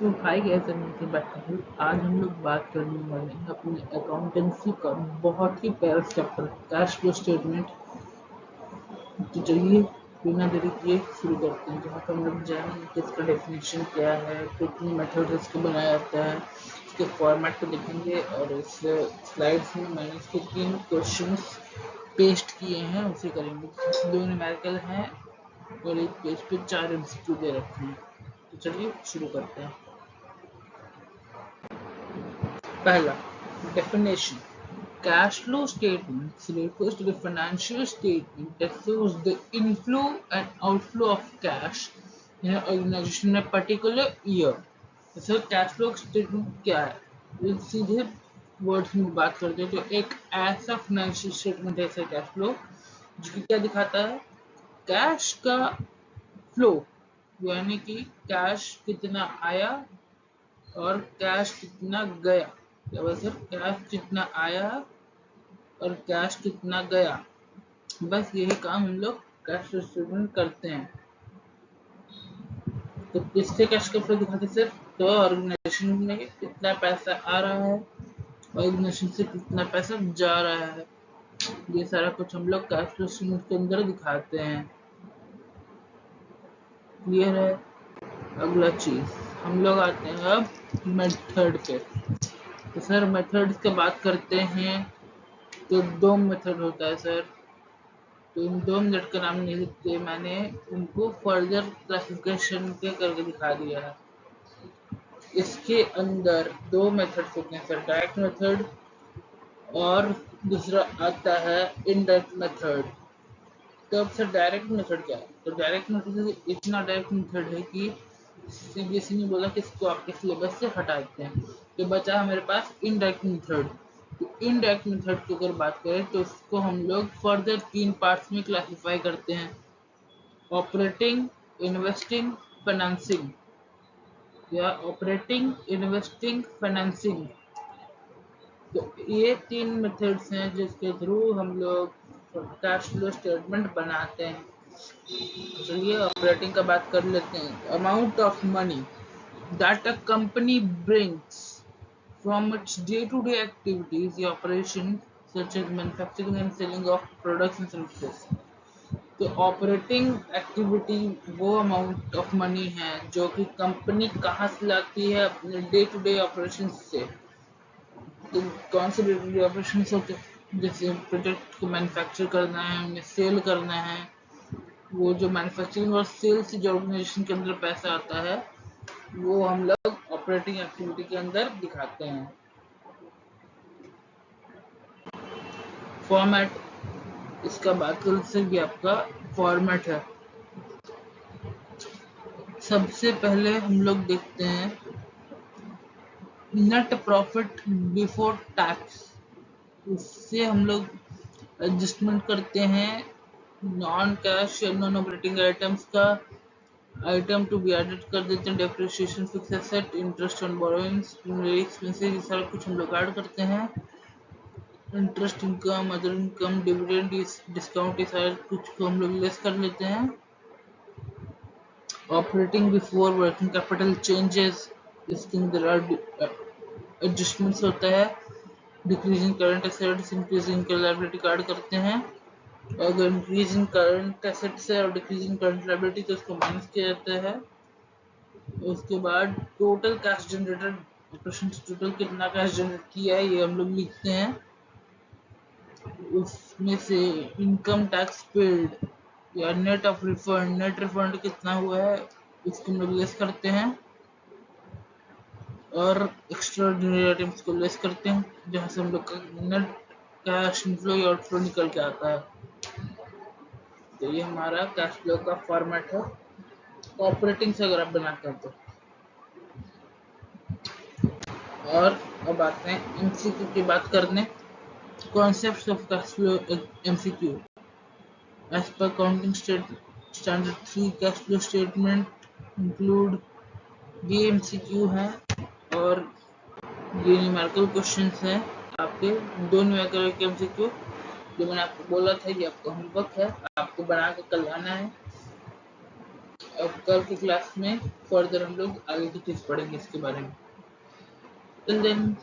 सो hi guys, आज हम लोग बात करने वाले हैं अपनी अकाउंटेंसी का बहुत ही प्यारा चैप्टर कैश फ्लो स्टेटमेंट। तो चलिए बिना देरी किए शुरू करते हैं, जहाँ पर हम लोग जानेंगे कि इसका डेफिनेशन क्या है, कितनी मेथड इसको बनाया जाता है, इसके फॉर्मेट को देखेंगे। और इस स्लाइड्स में मैंने इसके 3 क्वेश्चंस पेस्ट किए हैं, उसे करेंगे। 2 न्यूमेरिकल हैं और एक पेज पे 4 एमसीक्यू दे रखे हैं। तो चलिए शुरू करते हैं। पहला, definition. Cash flow statements refers to the financial statement that shows the inflow and outflow of cash in an organization in a particular year. जैसे कैश फ्लो स्टेटमेंट क्या है, ये सीधे वर्ड्स में बात करते हैं तो एक ऐसा फाइनेंशियल स्टेटमेंट है ऐसा कैश फ्लो जो कि क्या दिखाता है, कैश का फ्लो, यानी कि कैश कितना आया और कैश कितना गया। सर कैश कितना आया और कैश कितना गया, बस यही काम हम लोग कैश स्टेटमेंट करते हैं। तो किससे कैश का फ्लो दिखाते सर, तो ऑर्गेनाइजेशन में कितना पैसा आ रहा है, ऑर्गेनाइजेशन से कितना पैसा जा रहा है, ये सारा कुछ हम लोग कैश फ्लो स्टेटमेंट के अंदर दिखाते हैं। क्लियर है। अगला चीज हम लोग आते हैं अब मेथड पे। तो सर मेथड्स की बात करते हैं तो 2 मेथड होता है सर। तो इन 2 मेथड का नाम नहीं लिखते, मैंने उनको फर्दर क्लासिफिकेशन के करके दिखा दिया है। इसके अंदर 2 मेथड्स होते हैं सर, डायरेक्ट मेथड और दूसरा आता है इनडायरेक्ट मेथड। तो अब सर डायरेक्ट मेथड क्या है, तो डायरेक्ट मेथड इतना डायरेक्ट मेथड है कि सीबीएसई ने बोला कि इसको आपके सिलेबस से हटा देते हैं। तो बचा हमारे पास इनडायरेक्ट मेथड। तो इनडायरेक्ट मेथड की अगर बात करें तो इसको हम लोग फर्दर 3 पार्ट्स में क्लासिफाई करते हैं, ऑपरेटिंग, इन्वेस्टिंग, फाइनेंसिंग, या ऑपरेटिंग, इन्वेस्टिंग, फाइनेंसिंग। तो ये 3 मेथड्स हैं जिसके थ्रू हम लोग कैश फ्लो स्टेटमेंट बनाते हैं। चलिए ऑपरेटिंग का बात कर लेते हैं। Amount of money that a company brings from its day-to-day activities या operations such as manufacturing and selling of products and services। तो ऑपरेटिंग एक्टिविटी वो अमाउंट ऑफ मनी है जो कि कंपनी कहाँ से लाती है, अपने डे टू डे ऑपरेशन से। तो कौन से डे टू डे ऑपरेशन होते हैं, जैसे प्रोडक्ट को मैन्युफैक्चर करना है, उन्हें सेल करना है, वो जो मैन्युफैक्चरिंग और सेल से जो ऑर्गेनाइजेशन के अंदर पैसा आता है वो हम लोग ऑपरेटिंग एक्टिविटी के अंदर दिखाते हैं। फॉर्मेट, इसका बात करने से भी आपका फॉर्मेट है। सबसे पहले हम लोग देखते हैं नेट प्रॉफिट बिफोर टैक्स। उससे हम लोग एडजस्टमेंट करते हैं नॉन कैश या नॉन ऑपरेटिंग आइटम्स का। आइटम टू बी एडेड कर देते हैं, depreciation, fixed asset, interest on borrowings, expenses, ये सारा कुछ हम लोग ऐड करते हैं। Interest income, other income, dividend, discount, ये सारे कुछ को हम लोग लेस कर लेते हैं। Operating before working capital changes, इसके अंदर एडजस्टमेंट्स होता है। Decreasing current assets, increasing liability card करते हैं। अगर इंक्रीजिंग करंट एसेट्स है और डिक्रीजिंग करंट लायबिलिटी तो उसको माइनस किया जाता है। उसके बाद total cash generated operation, total कितना कैश जनरेट किया है ये हम लोग लिखते हैं। उसमें से इनकम टैक्स पेड या net of refund, net refund कितना हुआ है इसको हम लोग लेस करते हैं। और एक्स्ट्राऑर्डिनरी आइटम्स को लेस करते हैं, जहां से हम लोग का नेट कैश इनफ्लो या आउटफ्लो निकल के आता है। तो ये हमारा कैश फ्लो का फॉर्मेट है ऑपरेटिंग से अगर आप बनाते हैं तो। और अब आते हैं एमसीक्यू की बात करने। Concepts of cash flow MCQ. As per accounting standard 3, cash flow statement include ये MCQ है और ये न्यूमेरिकल क्वेश्चंस हैं आपके। 2 न्यूमेरिकल के MCQ जो मैंने आपको बोला था, ये आपका होमवर्क है, आपको बना के कल आना है। अब कल की क्लास में फर्दर हम लोग आगे की चीज पढ़ेंगे इसके बारे में। Till then